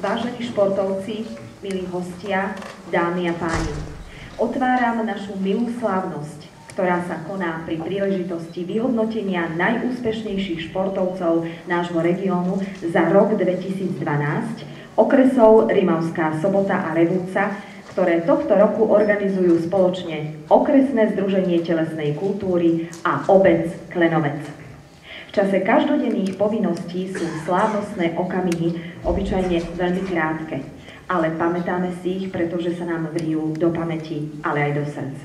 Vážení športovci, milí hostia, dámy a páni, otváram našu milú slávnosť, ktorá sa koná pri príležitosti vyhodnotenia najúspešnejších športovcov nášho regiónu za rok 2012, okresov Rimavská Sobota a Revúca, ktoré tohto roku organizujú spoločne Okresné združenie telesnej kultúry a obec Klenovec. V čase každodenných povinností sú slávnostné okamihy obyčajne veľmi krátke, ale pamätáme si ich, pretože sa nám vrijú do pamäti, ale aj do srdc.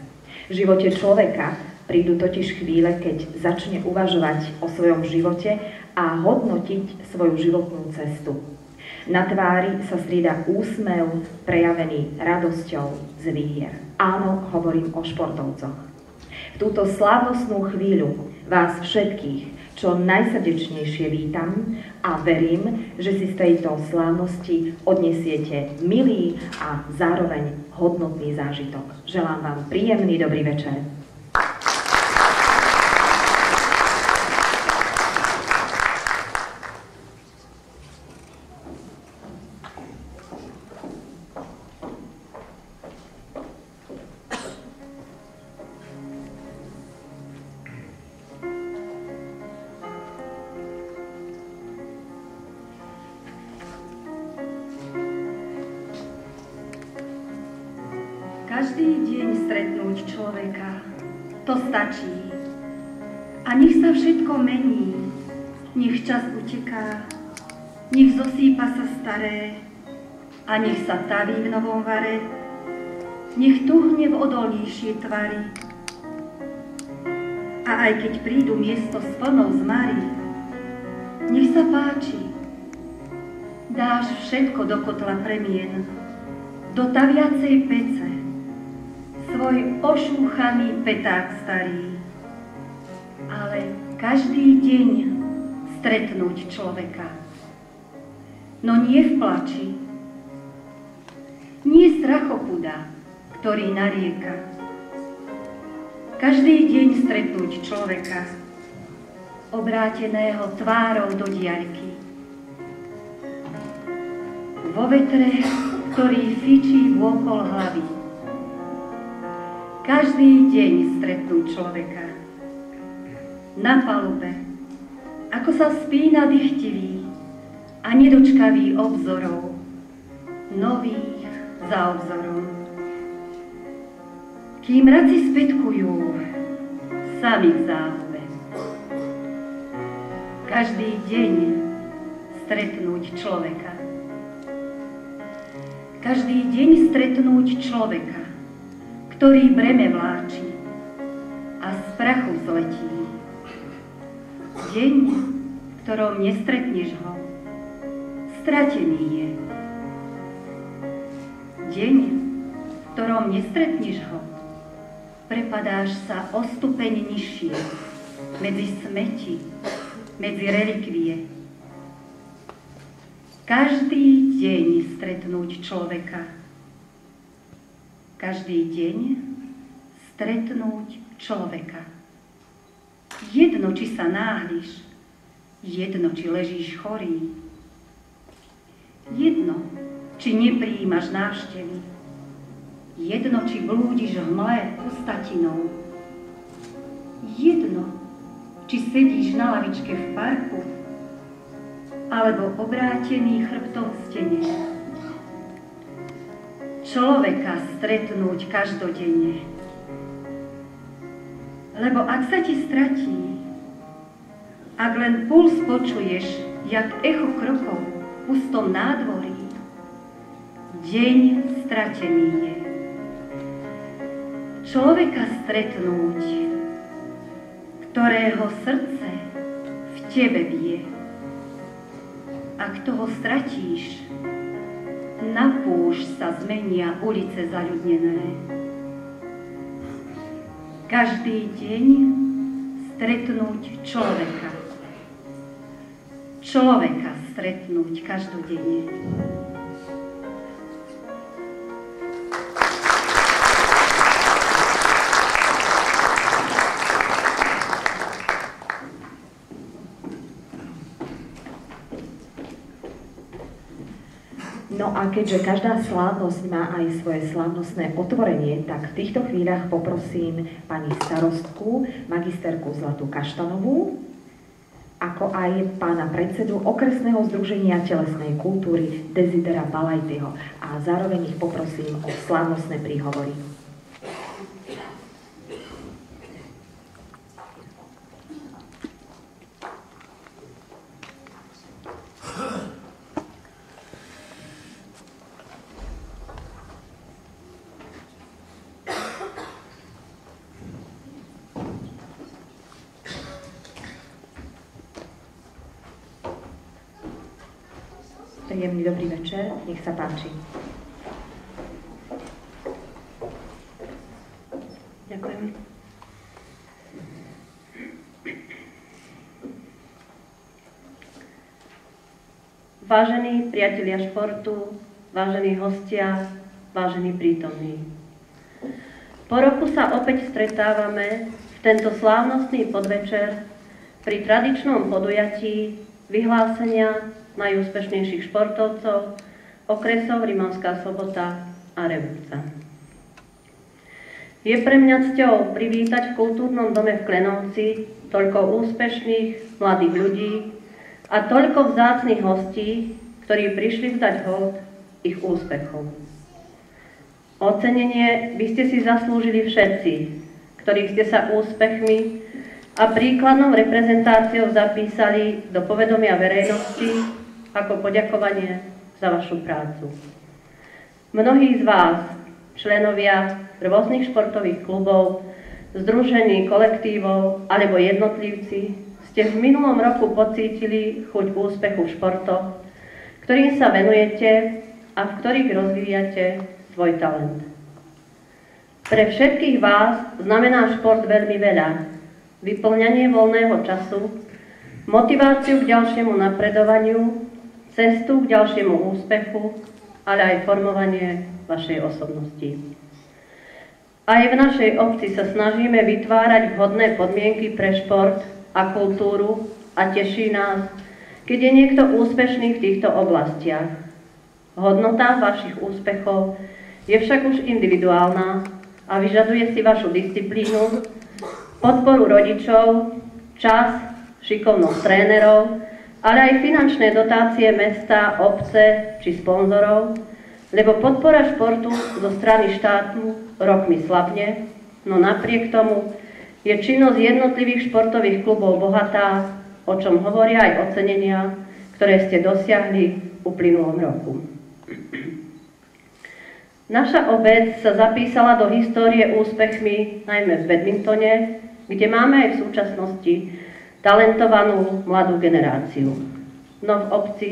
V živote človeka prídu totiž chvíle, keď začne uvažovať o svojom živote a hodnotiť svoju životnú cestu. Na tvári sa strieda úsmev, prejavený radosťou z výhier. Áno, hovorím o športovcoch. V túto slávnostnú chvíľu vás všetkých čo najsrdečnejšie vítam a verím, že si z tejto slávnosti odnesiete milý a zároveň hodnotný zážitok. Želám vám príjemný dobrý večer. Každý deň stretnúť človeka, to stačí. A nech sa všetko mení, nech čas uteká, nech zosýpa sa staré a nech sa taví v novom vare, nech tuhne v odolnejšie tvary. A aj keď prídu miesto s plnou zmary, nech sa páči, dáš všetko do kotla premien, do taviacej pece, svoj ošúchaný peták starý. Ale každý deň stretnúť človeka. No nie v plači, nie strachopuda, ktorý narieka. Každý deň stretnúť človeka, obráteného tvárou do diaľky. Vo vetre, ktorý fičí vôkol hlavy. Každý deň stretnúť človeka. Na palube, ako sa spína dychtivý a nedočkavý obzorov, nových za obzorom. Kým raci spätkujú, sami v záhube. Každý deň stretnúť človeka. Každý deň stretnúť človeka, ktorý breme vláči a z prachu zletí. Deň, v ktorom nestretneš ho, stratený je. Deň, v ktorom nestretneš ho, prepadáš sa o stupeň nižšie, medzi smeti, medzi relikvie. Každý deň stretnúť človeka. Každý deň stretnúť človeka. Jedno, či sa náhliš, jedno, či ležíš chorý, jedno, či neprijímaš návštevy, jedno, či blúdiš v mle pustatinou, jedno, či sedíš na lavičke v parku, alebo obrátený chrbtom v stene. Človeka stretnúť každodenne. Lebo ak sa ti stratí, ak len puls počuješ, jak echo krokov v pustom nádvorí, deň stratený je. Človeka stretnúť, ktorého srdce v tebe bije. Ak toho stratíš, na púšť sa zmenia ulice zaľudnené. Každý deň stretnúť človeka. Človeka stretnúť každodenne. No a keďže každá slávnosť má aj svoje slávnostné otvorenie, tak v týchto chvíľach poprosím pani starostku, magisterku Zlatú Kaštanovú, ako aj pána predsedu Okresného združenia telesnej kultúry Desidera Balajtyho. A zároveň ich poprosím o slávnostné príhovory. Príjemný dobrý večer, nech sa páči. Ďakujem. Vážení priatelia športu, vážení hostia, vážení prítomní. Po roku sa opäť stretávame v tento slávnostný podvečer pri tradičnom podujatí vyhlásenia najúspešnejších športovcov okresov Rimavská Sobota a Revúca. Je pre mňa cťou privítať v kultúrnom dome v Klenovci toľko úspešných mladých ľudí a toľko vzácnych hostí, ktorí prišli vzdať hold ich úspechom. Ocenenie by ste si zaslúžili všetci, ktorí ste sa úspechmi a príkladnou reprezentáciou zapísali do povedomia verejnosti ako poďakovanie za vašu prácu. Mnohí z vás, členovia rôznych športových klubov, združení, kolektívov alebo jednotlivci, ste v minulom roku pocítili chuť úspechu v športoch, ktorým sa venujete a v ktorých rozvíjate svoj talent. Pre všetkých vás znamená šport veľmi veľa. Vyplňanie voľného času, motiváciu k ďalšiemu napredovaniu, cestu k ďalšiemu úspechu, ale aj formovanie vašej osobnosti. Aj v našej obci sa snažíme vytvárať vhodné podmienky pre šport a kultúru a teší nás, keď je niekto úspešný v týchto oblastiach. Hodnota vašich úspechov je však už individuálna a vyžaduje si vašu disciplínu, podporu rodičov, čas, šikovnosť trénerov, ale aj finančné dotácie mesta, obce či sponzorov, lebo podpora športu zo strany štátu rokmi slabne, no napriek tomu je činnosť jednotlivých športových klubov bohatá, o čom hovoria aj ocenenia, ktoré ste dosiahli v uplynulom roku. Naša obec sa zapísala do histórie úspechmi najmä v badmintone, kde máme aj v súčasnosti talentovanú mladú generáciu. No v obci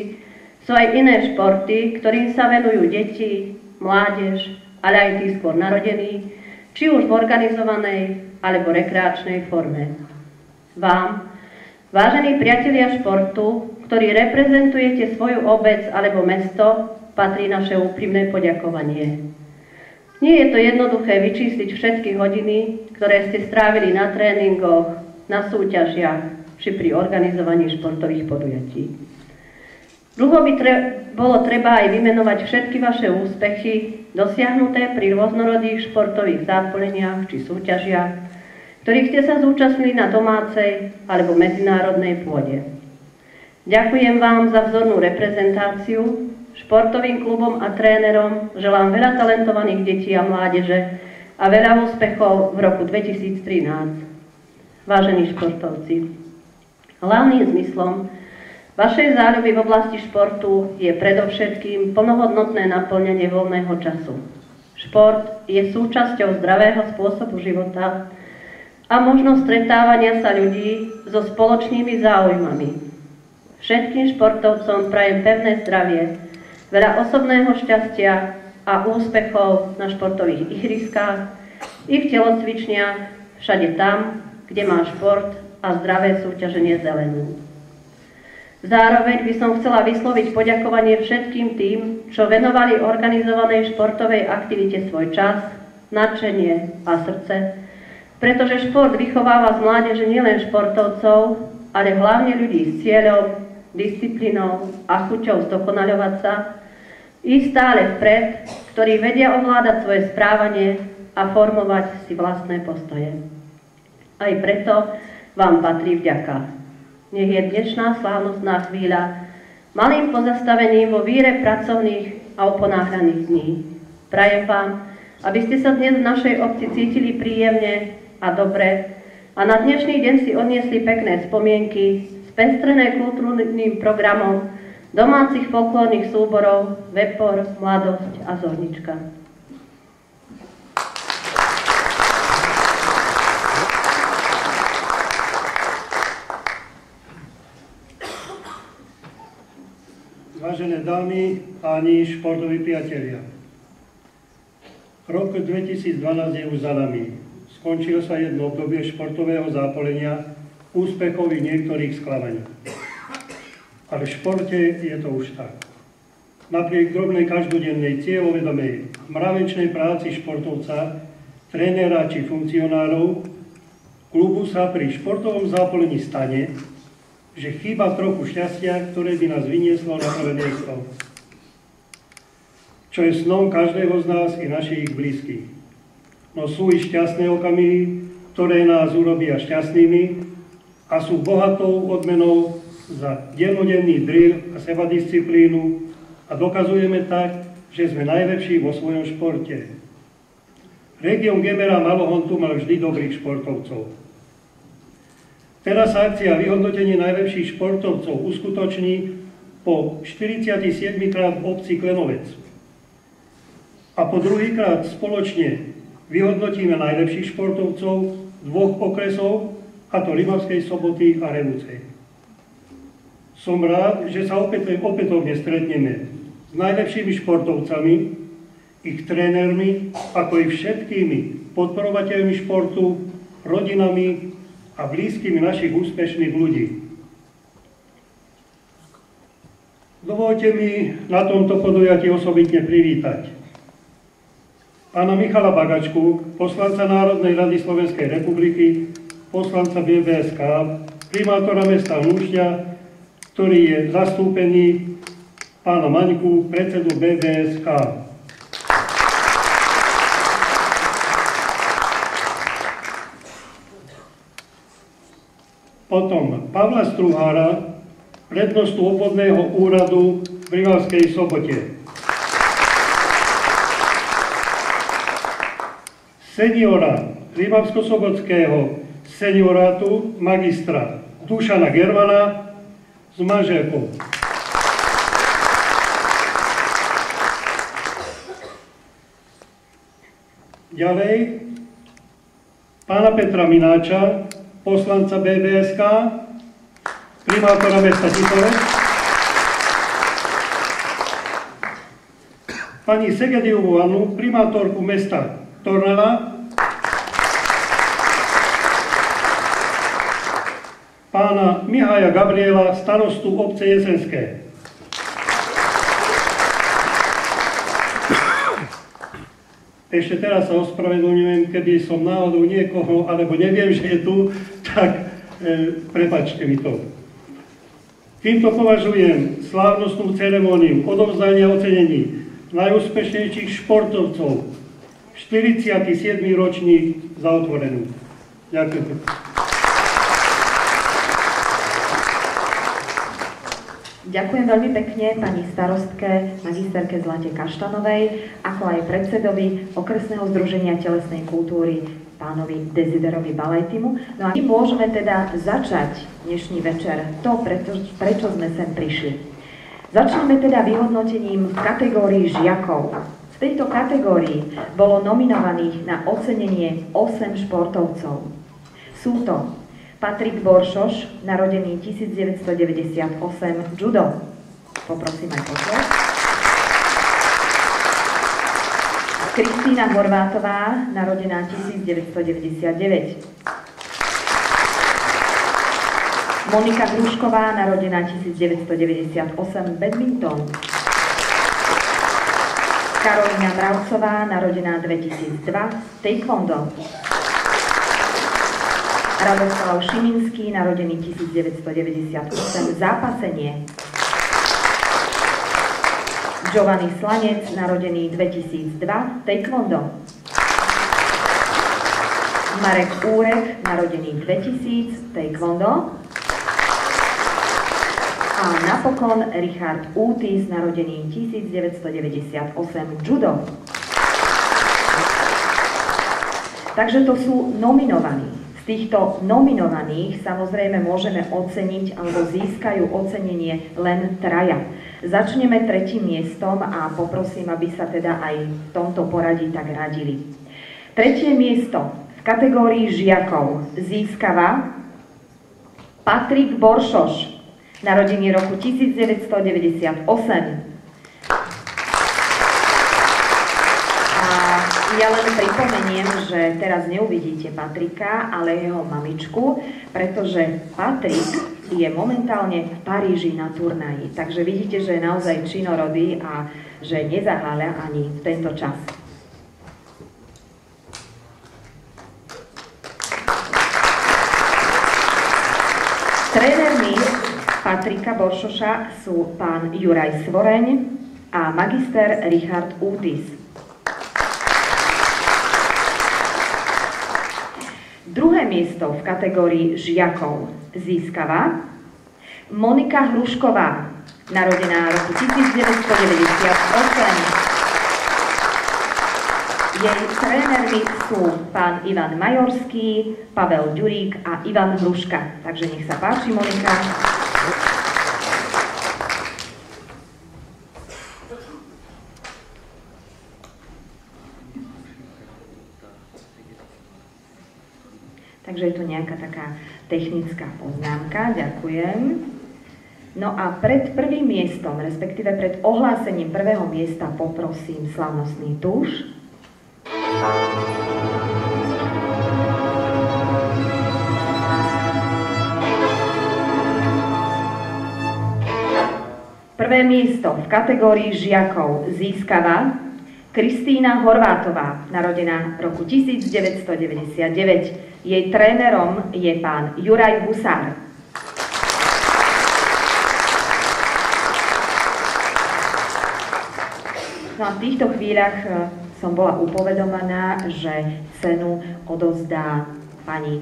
sú aj iné športy, ktorým sa venujú deti, mládež, ale aj tí skôr narodení, či už v organizovanej alebo rekreačnej forme. Vám, vážení priatelia športu, ktorí reprezentujete svoju obec alebo mesto, patrí naše úprimné poďakovanie. Nie je to jednoduché vyčísliť všetky hodiny, ktoré ste strávili na tréningoch, na súťažiach či pri organizovaní športových podujatí. Dlho by bolo treba aj vymenovať všetky vaše úspechy, dosiahnuté pri rôznorodých športových zápoleniach či súťažiach, ktorých ste sa zúčastnili na domácej alebo medzinárodnej pôde. Ďakujem vám za vzornú reprezentáciu, športovým klubom a trénerom želám veľa talentovaných detí a mládeže a veľa úspechov v roku 2013. Vážení športovci, hlavným zmyslom vašej záľuby v oblasti športu je predovšetkým plnohodnotné naplňanie voľného času. Šport je súčasťou zdravého spôsobu života a možnosť stretávania sa ľudí so spoločnými záujmami. Všetkým športovcom prajem pevné zdravie, veľa osobného šťastia a úspechov na športových ihriskách i v telocvičniach, všade tam, kde má šport a zdravé súťaženie zelenú. Zároveň by som chcela vysloviť poďakovanie všetkým tým, čo venovali organizovanej športovej aktivite svoj čas, nadšenie a srdce, pretože šport vychováva z mládeže nielen športovcov, ale hlavne ľudí s cieľom, disciplínou a chuťou zdokonaľovať sa, Ísť stále vpred, ktorí vedia ovládať svoje správanie a formovať si vlastné postoje. Aj preto vám patrí vďaka. Nech je dnešná slávnostná chvíľa malým pozastavením vo víre pracovných a uponáhľaných dní. Prajem vám, aby ste sa dnes v našej obci cítili príjemne a dobre a na dnešný deň si odniesli pekné spomienky, spestrené kultúrnym programom domácich folklórnych súborov Vepor, Mladosť a Zornička. Vážené dámy, páni, športoví priatelia. Rok 2012 je už za nami. Skončilo sa jedno obdobie športového zápolenia, úspechov i niektorých sklamaní. Ale v športe je to už tak. Napriek drobnej každodennej cieľovedomej mravenčnej práci športovca, trénera či funkcionárov, klubu sa pri športovom zápolení stane, že chýba trochu šťastia, ktoré by nás vynieslo na prvé miesto. Čo je snom každého z nás i našich blízkych. No sú i šťastné okamihy, ktoré nás urobia šťastnými a sú bohatou odmenou za dennodenný drill a sebadisciplínu a dokazujeme tak, že sme najlepší vo svojom športe. Región Gemera Malohontu mal vždy dobrých športovcov. Teraz sa akcia vyhodnotenie najlepších športovcov uskutoční po 47. krát v obci Klenovec. A po druhýkrát spoločne vyhodnotíme najlepších športovcov dvoch okresov, a to Rimavskej Soboty a Revúcej. Som rád, že sa opätovne stretneme s najlepšími športovcami, ich trénermi, ako i všetkými podporovateľmi športu, rodinami a blízkymi našich úspešných ľudí. Dovoľte mi na tomto podujatí osobitne privítať pána Michala Bagačku, poslanca Národnej rady Slovenskej republiky, poslanca BBSK, primátora mesta Núšťa, ktorý je zastúpený pána Maňku, predsedu BBSK. Potom Pavla Struhára, prednostu obvodného úradu v Rimavskej Sobote. Seniora Rimavsko-Sobotského seniorátu magistra Dušana Germana s manželkou. Ďalej pána Petra Mináča, poslanca BBSK, primátora mesta Titovec, pani Segediovú Annu, primátorku mesta Tornela, pána Mihaja Gabriela, starostu obce Jesenské. Ešte teraz sa ospravedlňujem, keby som náhodou niekoho, alebo neviem, že je tu, tak prepáčte mi to. Týmto považujem slávnostnú ceremóniu odovzdania ocenení najúspešnejších športovcov 47. ročník za otvorenú. Ďakujem. Ďakujem veľmi pekne pani starostke, magisterke Zlate Kaštanovej, ako aj predsedovi okresného združenia telesnej kultúry, pánovi Desiderovi Balajtimu. No a my môžeme teda začať dnešný večer to, prečo sme sem prišli. Začneme teda vyhodnotením v kategórii žiakov. V tejto kategórii bolo nominovaných na ocenenie 8 športovcov. Sú to Patrik Boršoš, narodený 1998, judo. Poprosím aj potlesk. Kristína Horvátová, narodená 1999. Monika Hrušková, narodená 1998, badminton. Karolína Mravcová, narodená 2002, taekwondo. Radoslav Šiminský, narodený 1998, zápasenie. Giovanni Slanec, narodený 2002, taekwondo. Marek Úrek, narodený 2000, taekwondo. A napokon Richard Útis, narodený 1998, judo. Takže to sú nominovaní. Z týchto nominovaných samozrejme môžeme oceniť alebo získajú ocenenie len traja. Začneme tretím miestom a poprosím, aby sa teda aj v tomto poradí tak radili. Tretie miesto v kategórii žiakov získava Patrik Boršoš, narodený roku 1998. A ja len pripomeniem, že teraz neuvidíte Patrika, ale jeho mamičku, pretože Patrik je momentálne v Paríži na turnaji. Takže vidíte, že je naozaj činorodý a že nezaháľa ani v tento čas. Trénermi Patrika Boršoša sú pán Juraj Svoreň a magister Richard Útis. Druhé miesto v kategórii žiakov získava Monika Hrušková, narodená roku 1998. Jej trénermi sú pán Ivan Majorský, Pavel Ďurík a Ivan Hruška. Takže nech sa páči, Monika. Takže je to nejaká taká technická poznámka, ďakujem. No a pred prvým miestom, respektíve pred ohlásením prvého miesta poprosím slavnostný tuš. Prvé miesto v kategórii žiakov získava Kristína Horvátová, narodená roku 1999. Jej trénerom je pán Juraj Husár. No a v týchto chvíľach som bola upovedomaná, že cenu odovzdá pani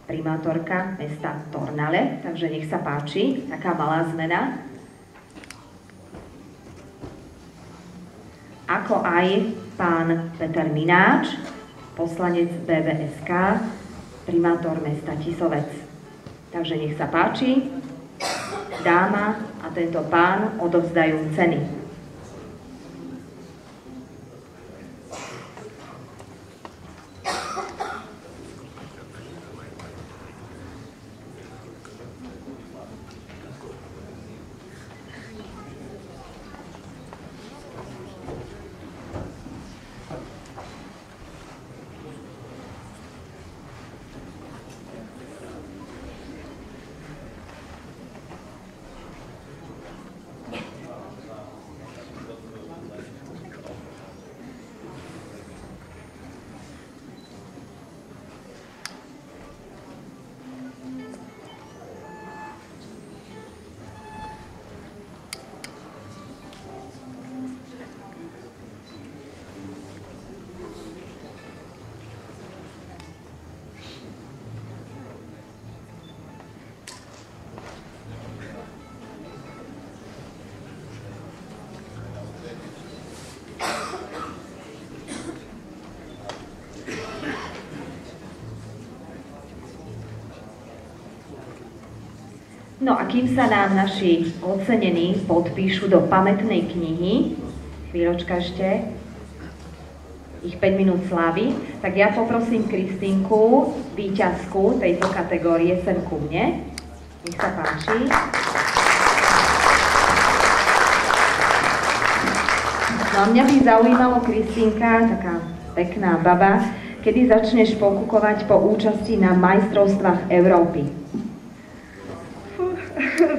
primátorka mesta Tornale, takže nech sa páči, taká malá zmena. Ako aj pán Peter Mináč, poslanec BBSK, primátor mesta Tisovec. Takže nech sa páči, dáma a tento pán odovzdajú ceny. No a kým sa nám naši ocenení podpíšu do pamätnej knihy, chvíľočka ešte, ich 5 minút slávy, tak ja poprosím Kristinku, víťazku tejto kategórie, sem ku mne. Nech sa páči. No a mňa by zaujímalo, Kristinka, taká pekná baba, kedy začneš pokukovať po účasti na majstrovstvách Európy?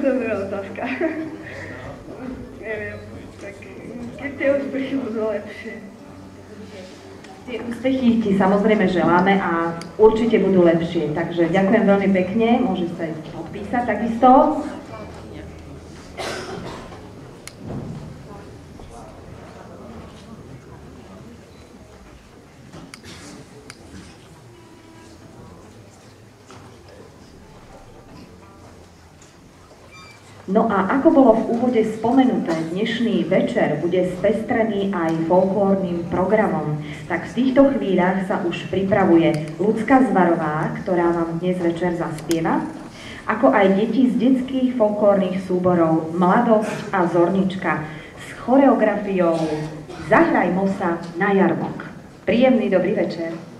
Dobrá otázka. Neviem, tak keď tie úspechy budú lepšie. Tie úspechy ti samozrejme želáme a určite budú lepšie. Takže ďakujem veľmi pekne, môžeš sa podpísať takisto. No a ako bolo v úvode spomenuté, dnešný večer bude spestrený aj folklórnym programom. Tak v týchto chvíľach sa už pripravuje Ľudská Zvarová, ktorá vám dnes večer zaspieva, ako aj deti z detských folklórnych súborov Mladosť a Zornička s choreografiou Zahrajmo sa na jarmok. Príjemný dobrý večer.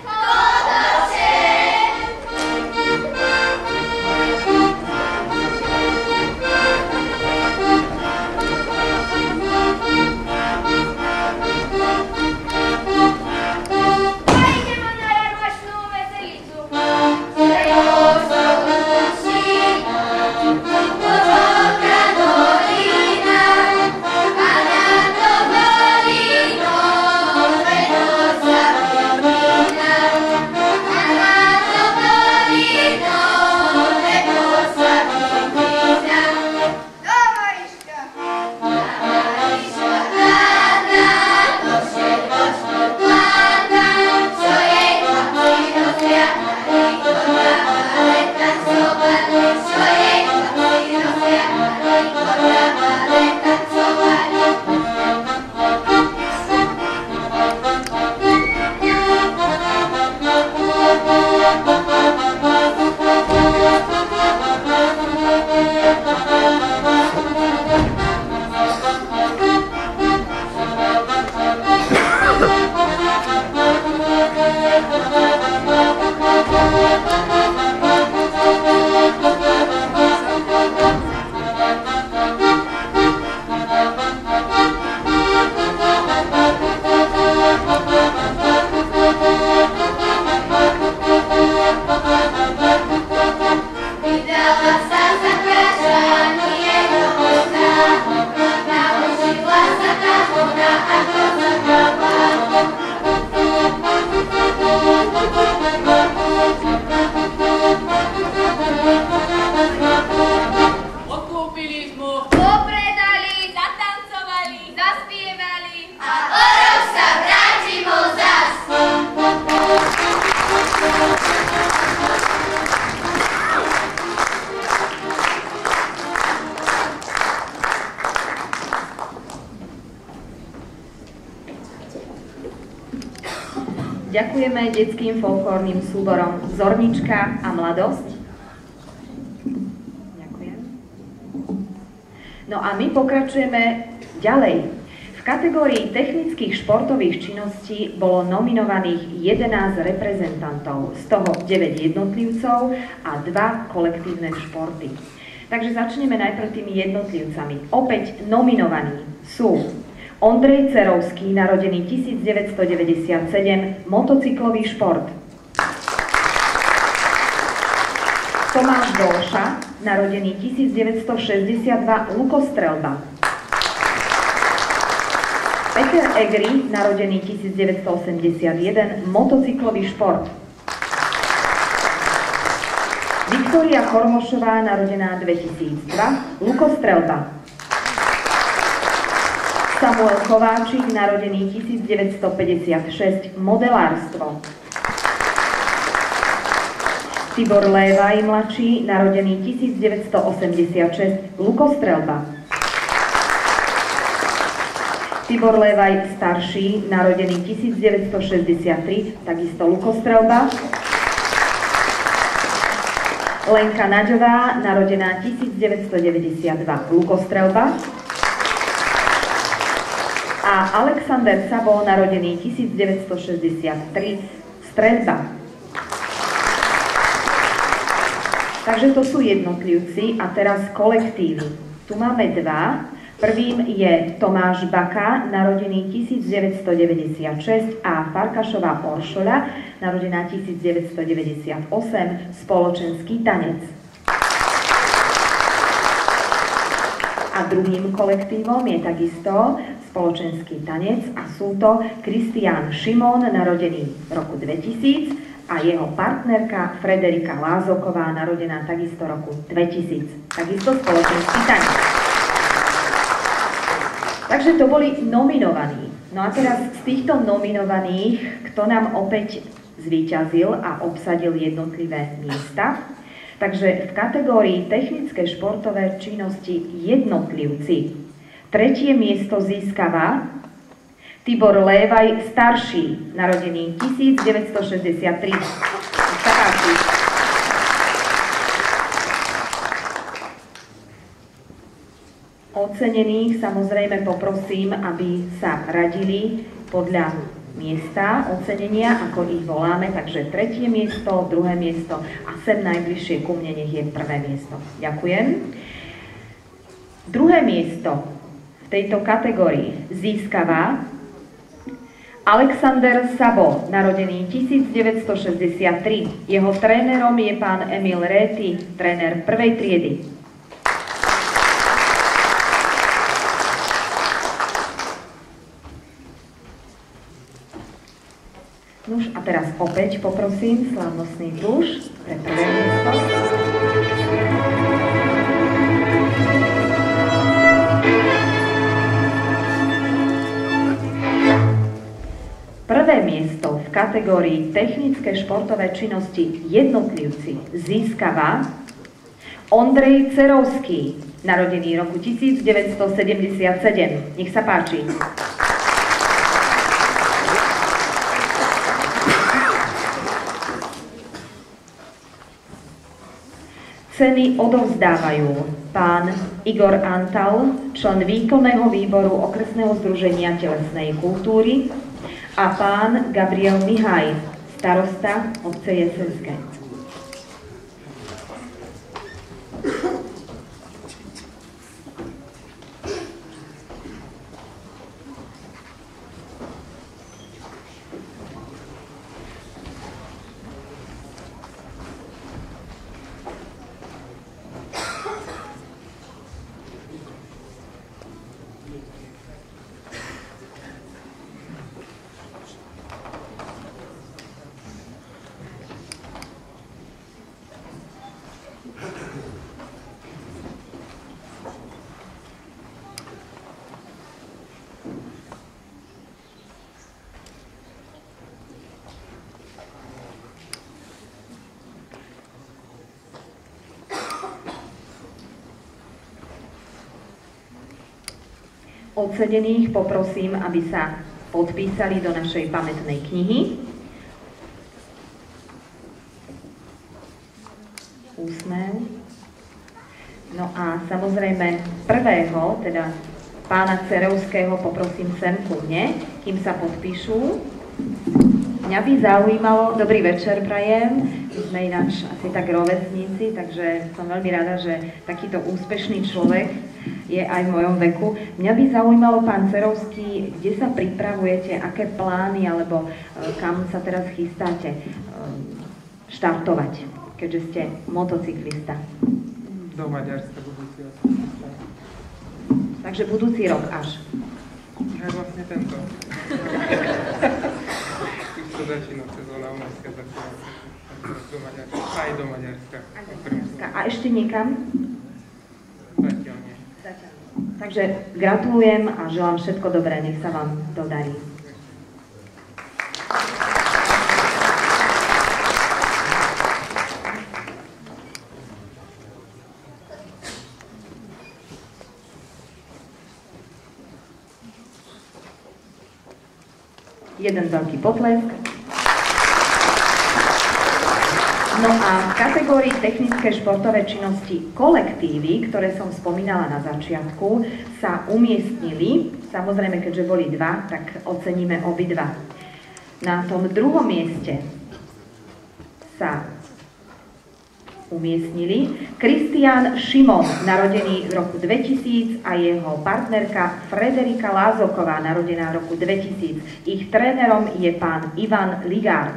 Oh, ďakujeme detským folklórnym súborom Zornička a Mladosť. Ďakujem. No a my pokračujeme ďalej. V kategórii technických športových činností bolo nominovaných 11 reprezentantov, z toho 9 jednotlivcov a 2 kolektívne športy. Takže začneme najprv tými jednotlivcami. Opäť nominovaní sú Ondrej Cerovský, narodený 1997, motocyklový šport. Tomáš Dolša, narodený 1962, lukostrelba. Peter Egri, narodený 1981, motocyklový šport. Viktória Kormošová, narodená 2002, lukostrelba. Samuel Kováčik, narodený 1956, modelárstvo. Tibor Lévaj, mladší, narodený 1986, lukostrelba. Tibor Lévaj, starší, narodený 1963, takisto lukostrelba. Lenka Naďová, narodená 1992, lukostrelba. A Alexander Sabo, narodený 1963, streľba. Takže to sú jednotlivci a teraz kolektívy. Tu máme 2. Prvým je Tomáš Baka, narodený 1996 a Farkašová Oršoľa, narodená 1998, spoločenský tanec. A druhým kolektívom je takisto spoločenský tanec a sú to Kristián Šimón, narodený v roku 2000 a jeho partnerka Frederika Lázoková, narodená takisto roku 2000. Takisto spoločenský tanec. Takže to boli nominovaní. No a teraz z týchto nominovaných, kto nám opäť zvíťazil a obsadil jednotlivé miesta? Takže v kategórii technické športové činnosti jednotlivci. 3. miesto získava Tibor Lévaj, starší, narodený 1963. Ocenených samozrejme poprosím, aby sa radili podľa miesta ocenenia, ako ich voláme, takže 3. miesto, 2. miesto a sem najbližšie ku mne nech je 1. miesto. Ďakujem. 2. miesto v tejto kategórii získava Alexander Sabo, narodený 1963. Jeho trénerom je pán Emil Réty, tréner 1. triedy. Nuž a teraz opäť poprosím slávnostný tuš pre 1. miesto. Prvé miesto v kategórii technické športové činnosti jednotlivci získava Ondrej Cerovský, narodený roku 1977. Nech sa páči. Ceny odovzdávajú pán Igor Antal, člen výkonného výboru Okresného združenia telesnej kultúry, a pán Gabriel Mihaj, starosta obce Jesenské. Ocenených poprosím, aby sa podpísali do našej pamätnej knihy úsmev. No a samozrejme prvého, teda pána Cerovského, poprosím sem ku mne, kým sa podpíšu. Mňa by zaujímalo, dobrý večer prajem, my sme ináč asi tak rovesníci, takže som veľmi rada, že takýto úspešný človek je aj v mojom veku. Mňa by zaujímalo, pán Cerovský, kde sa pripravujete, aké plány, alebo kam sa teraz chystáte štartovať, keďže ste motocyklista. Do Maďarska budúci rok. Takže budúci rok až. Aj vlastne tento. Už to začína sezóna u nás, do Maďarska. Aj do Maďarska. A ešte niekam? Zatiaľ nie. Takže gratulujem a želám všetko dobré, nech sa vám to darí. Jeden veľký potlesk. No a v kategórii technické športové činnosti kolektívy, ktoré som spomínala na začiatku, sa umiestnili, samozrejme keďže boli dva, tak oceníme obidva. Na tom druhom mieste sa umiestnili Kristián Šimon, narodený v roku 2000, a jeho partnerka Frederika Lázoková, narodená v roku 2000. Ich trénerom je pán Ivan Ligard.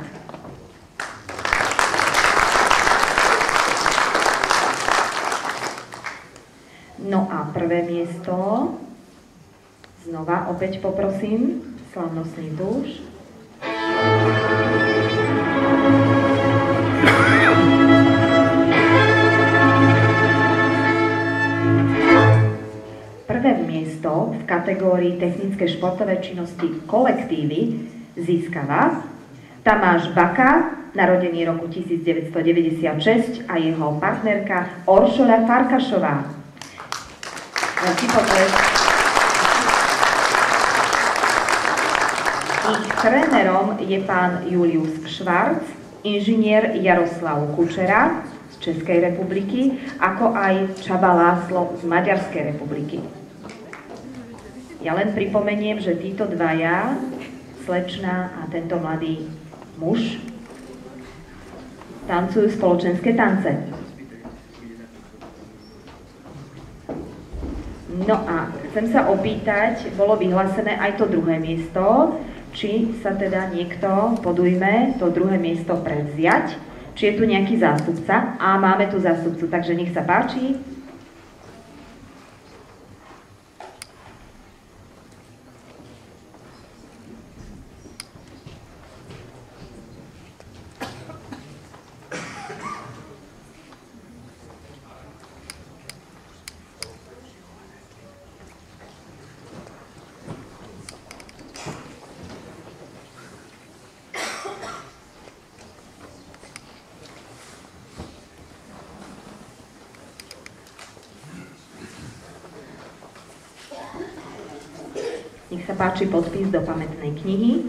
No a prvé miesto, znova opäť poprosím, slavnostný tuš. Prvé miesto v kategórii technické športové činnosti kolektívy získava Tamáš Baka, narodený roku 1996, a jeho partnerka Oršoľa Farkašová. Ich trénerom je pán Julius Švarc, inžinier Jaroslav Kučera z Českej republiky, ako aj Csaba László z Maďarskej republiky. Ja len pripomeniem, že títo dvaja, slečna a tento mladý muž, tancujú spoločenské tance. No a chcem sa opýtať, bolo vyhlásené aj to druhé miesto, či sa teda niekto podujme to druhé miesto prevziať, či je tu nejaký zástupca. A máme tu zástupcu, takže nech sa páči. Nech sa páči podpis do pamätnej knihy.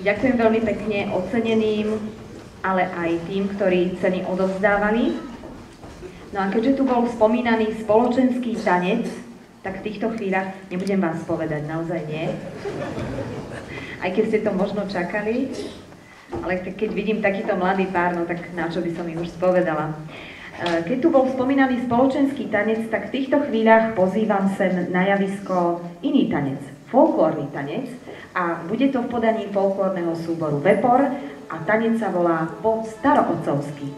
Ďakujem veľmi pekne oceneným, ale aj tým, ktorí ceny odovzdávali. No a keďže tu bol spomínaný spoločenský tanec, tak v týchto chvíľach nebudem vás povedať, naozaj nie. Aj keď ste to možno čakali, ale keď vidím takýto mladý pár, no tak na čo by som ich už spovedala. Keď tu bol spomínaný spoločenský tanec, tak v týchto chvíľach pozývam sem na javisko iný tanec, folklórny tanec a bude to v podaní folklórneho súboru Vepor a tanec sa volá Po starootcovsky.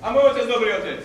A môj otec, dobrý otec.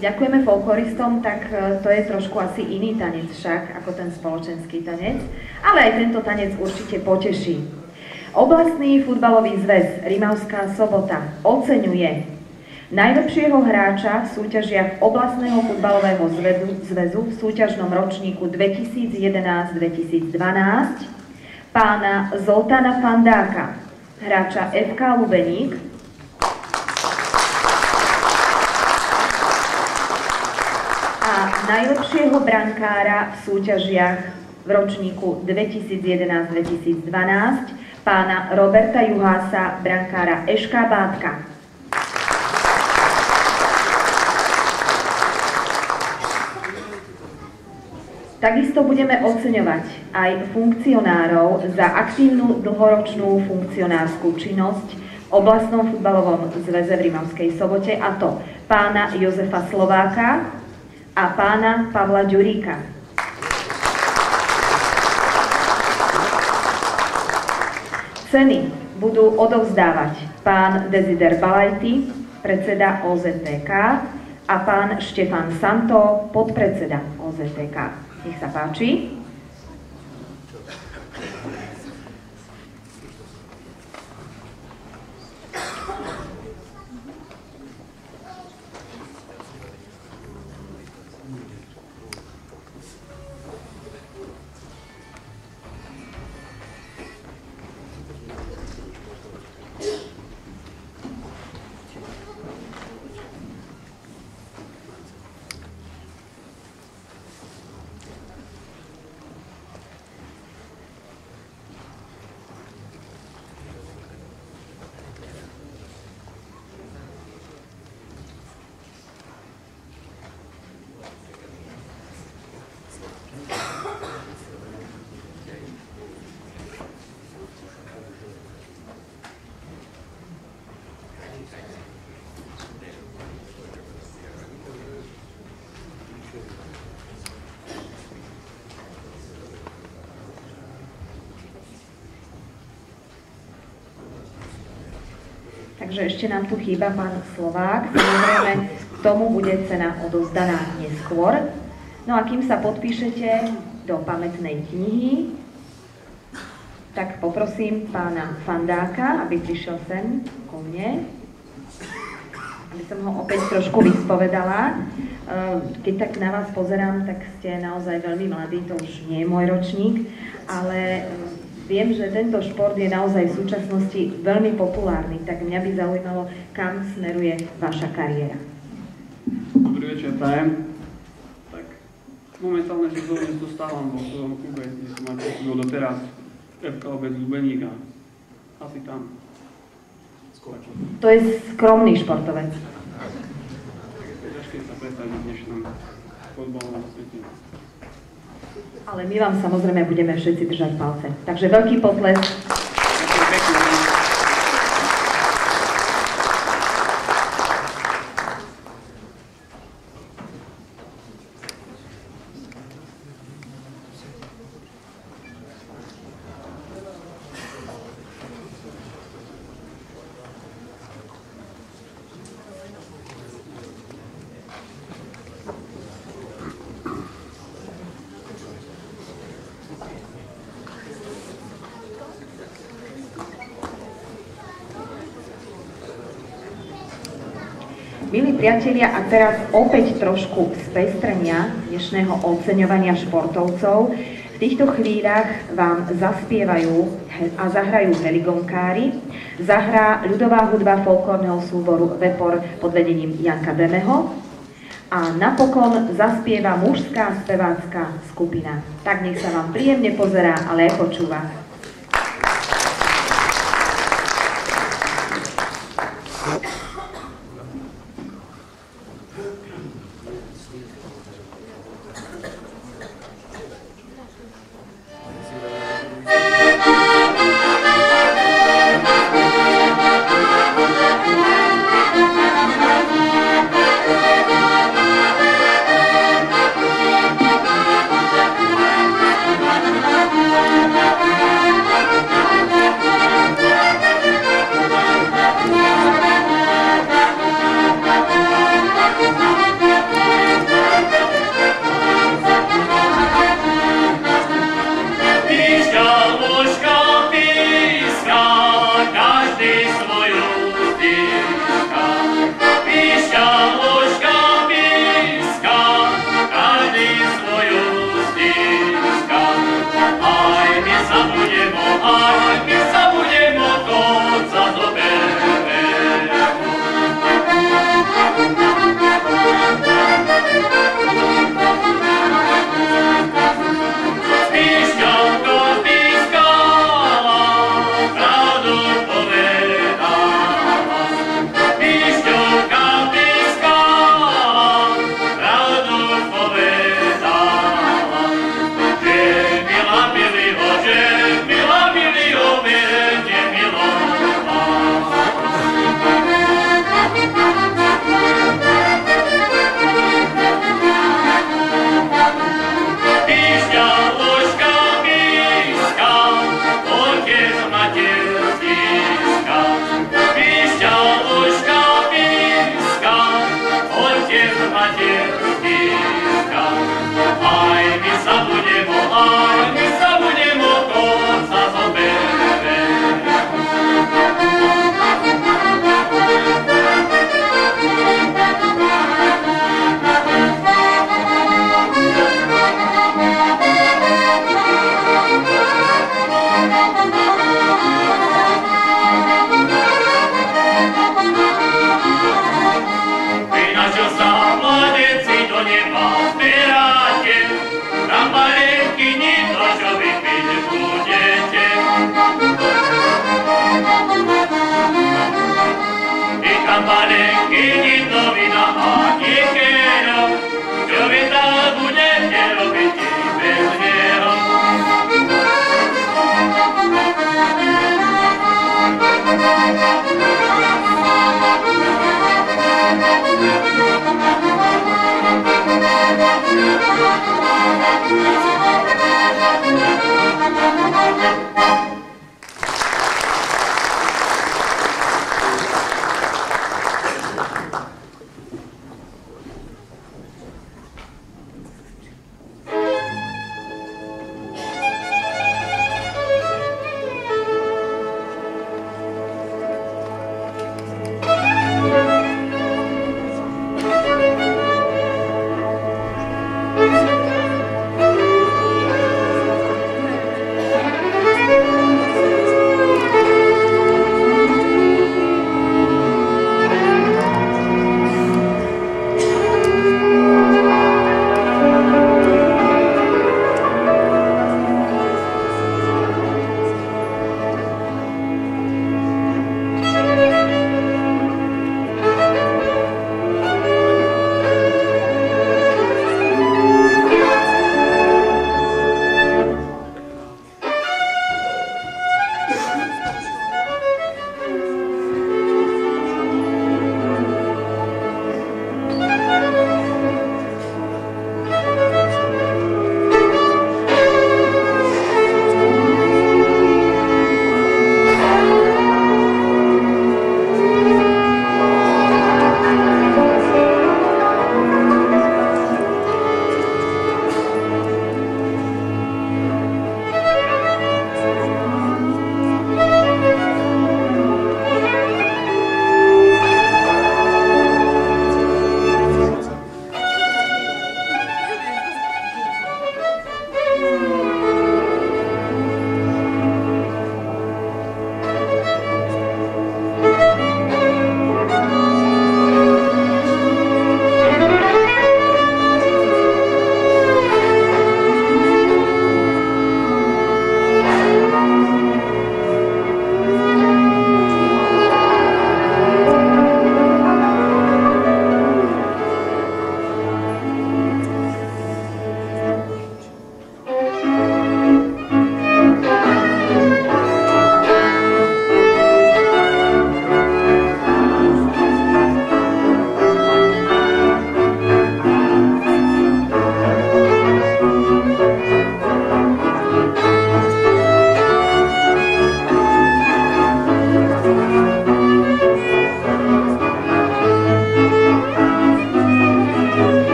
Ďakujeme folkloristom, tak to je trošku asi iný tanec však, ako ten spoločenský tanec, ale aj tento tanec určite poteší. Oblastný futbalový zväz Rimavská Sobota oceňuje najlepšieho hráča v súťažiach oblastného futbalového zväzu v súťažnom ročníku 2011-2012, pána Zoltána Fandáka, hráča FK Lubeník, a najlepšieho brankára v súťažiach v ročníku 2011-2012 pána Roberta Juhása, brankára SK Bátka. Takisto budeme oceňovať aj funkcionárov za aktívnu dlhoročnú funkcionárskú činnosť v oblastnom futbalovom zväze v Rimavskej Sobote, a to pána Jozefa Slováka a pána Pavla Ďuríka. Ceny budú odovzdávať pán Desider Balajty, predseda OZTK, a pán Štefan Santo, podpredseda OZTK. Nech sa páči. Takže ešte nám tu chýba pán Slovák. Samozrejme, tomu bude cena odovzdaná neskôr. No a kým sa podpíšete do pamätnej knihy, tak poprosím pána Fandáka, aby prišiel sem ku mne, aby som ho opäť trošku vyspovedala. Keď tak na vás pozerám, tak ste naozaj veľmi mladí, to už nie je môj ročník, ale viem, že tento šport je naozaj v súčasnosti veľmi populárny, tak mňa by zaujímalo, kam smeruje vaša kariéra. Dobrý večer, prajem. Tak momentálne sezóne zostávam vo svojom klube, kde som aj pôsobil doteraz, FK Obec Lubeník, a asi tam skončil. To je skromný športovec. Ťažké sa predstaviť v dnešnom fotbalovom svete. Ale my vám samozrejme budeme všetci držať palce. Takže veľký potlesk. Milí priatelia, a teraz opäť trošku spestrenia dnešného oceňovania športovcov. V týchto chvíľach vám zaspievajú a zahrajú heligonkári, zahrá ľudová hudba folklórneho súboru Vepor pod vedením Janka Demeho a napokon zaspieva mužská spevácka skupina. Tak nech sa vám príjemne pozerá, ale aj počúva.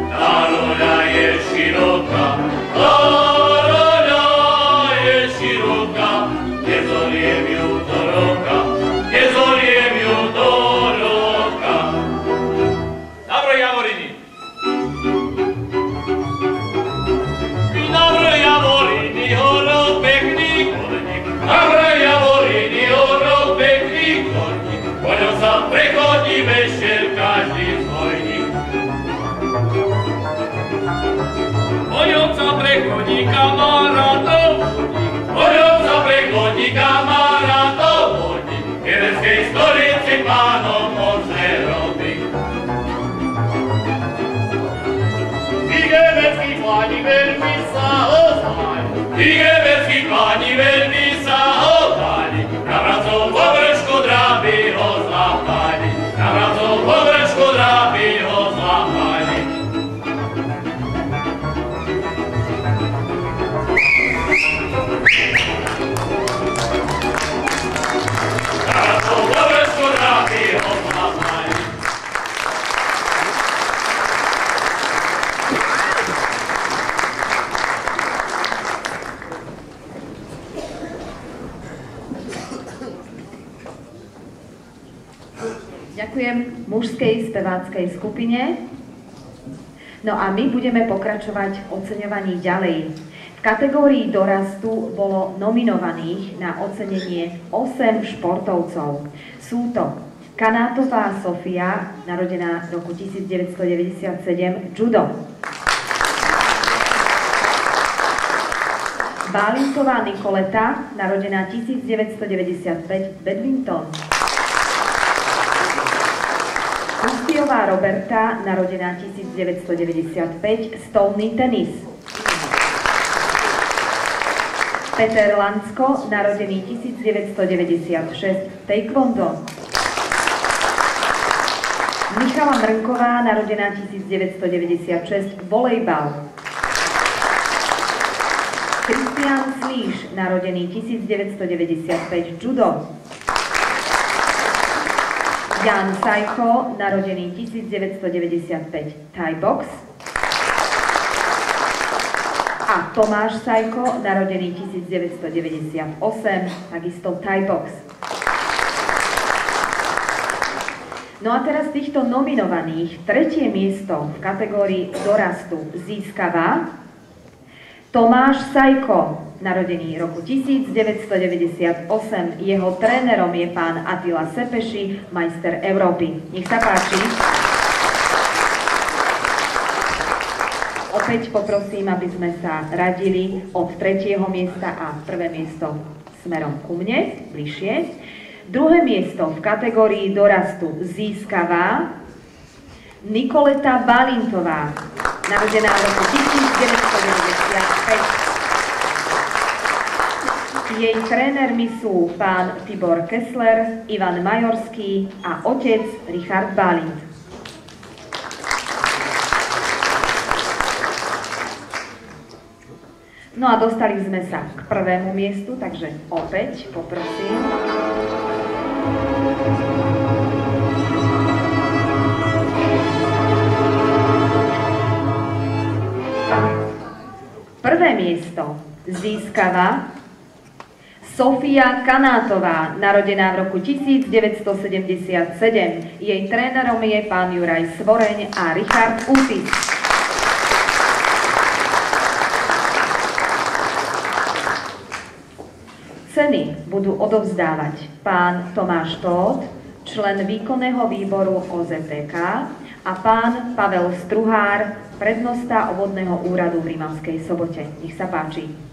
Naroľa je bojovca prechodí kamarátov, bojovca prechodí kamarátov, v Jelenskej stolici pánom možné roby. Igebeckí páni veľmi sa ozvali, Igebeckí páni veľmi sa ozvali, na vracov površku dráby ho zlápali, na vracov površku dráby ho zlápali. Na vracov površku dráby ho zlápali. Ďakujem mužskej speváckej skupine. No a my budeme pokračovať v oceňovaní ďalej. V kategórii dorastu bolo nominovaných na ocenenie 8 športovcov. Sú to Kanátová Sofia, narodená v roku 1997, judo. Bálinková Nikoleta, narodená 1995, badminton. Kustiová Roberta, narodená 1995, stolný tenis. Peter Lansko, narodený 1996, taekwondo. Michala Mrnková, narodená 1996, volejbal. Kristián Slíš, narodený 1995, judo. Jan Sajko, narodený 1995, Thai box. A Tomáš Sajko, narodený 1998, takisto Thai box. No a teraz z týchto nominovaných tretie miesto v kategórii dorastu získava Tomáš Sajko, narodený roku 1998. Jeho trénerom je pán Attila Sepeši, majster Európy. Nech sa páči. Opäť poprosím, aby sme sa radili od tretieho miesta a prvé miesto smerom ku mne, bližšie. Druhé miesto v kategórii dorastu získava Nikoleta Balintová, narodená v roku 1995. Jej trénermi sú pán Tibor Kessler, Ivan Majorský a otec Richard Balint. No a dostali sme sa k prvému miestu, takže opäť poprosím. Prvé miesto získava Sofia Kanátová, narodená v roku 1977. Jej trénerom je pán Juraj Svoreň a Richard Útis. Ceny budú odovzdávať pán Tomáš Tóth, člen výkonného výboru OZPK, a pán Pavel Struhár, prednosta obvodného úradu v Rimavskej Sobote. Nech sa páči.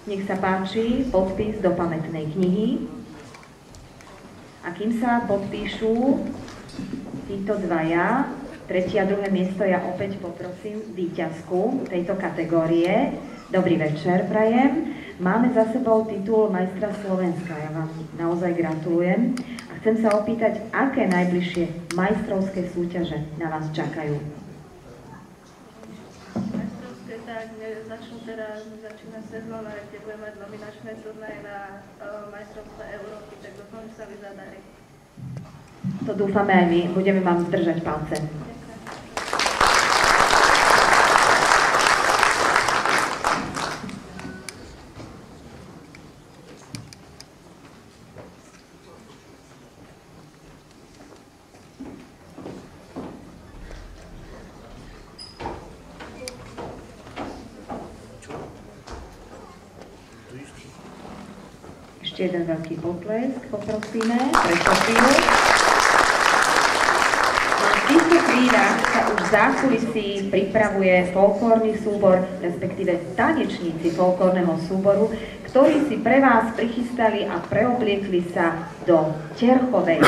Nech sa páči podpis do pamätnej knihy. A kým sa podpíšu títo dvaja, Tretie a druhé miesto ja opäť poprosím víťazku tejto kategórie. Dobrý večer, prajem. Máme za sebou titul majstra Slovenska. Ja vám naozaj gratulujem. A chcem sa opýtať, aké najbližšie majstrovské súťaže na vás čakajú? Majstrovské tak začnú teraz, začína sezóna, kde budeme mať nominačné turnaje na majstrovstvá Európy, tak dúfam, že sa mi zadarí. To dúfame aj my, budeme vám držať palce. Ešte jeden veľký potlesk poprosíme pre Sofiu. V týchto chvíľach sa už v zákulisí pripravuje folklórny súbor, respektíve tanečníci folklórneho súboru, ktorí si pre vás prichystali a preobliekli sa do terchovej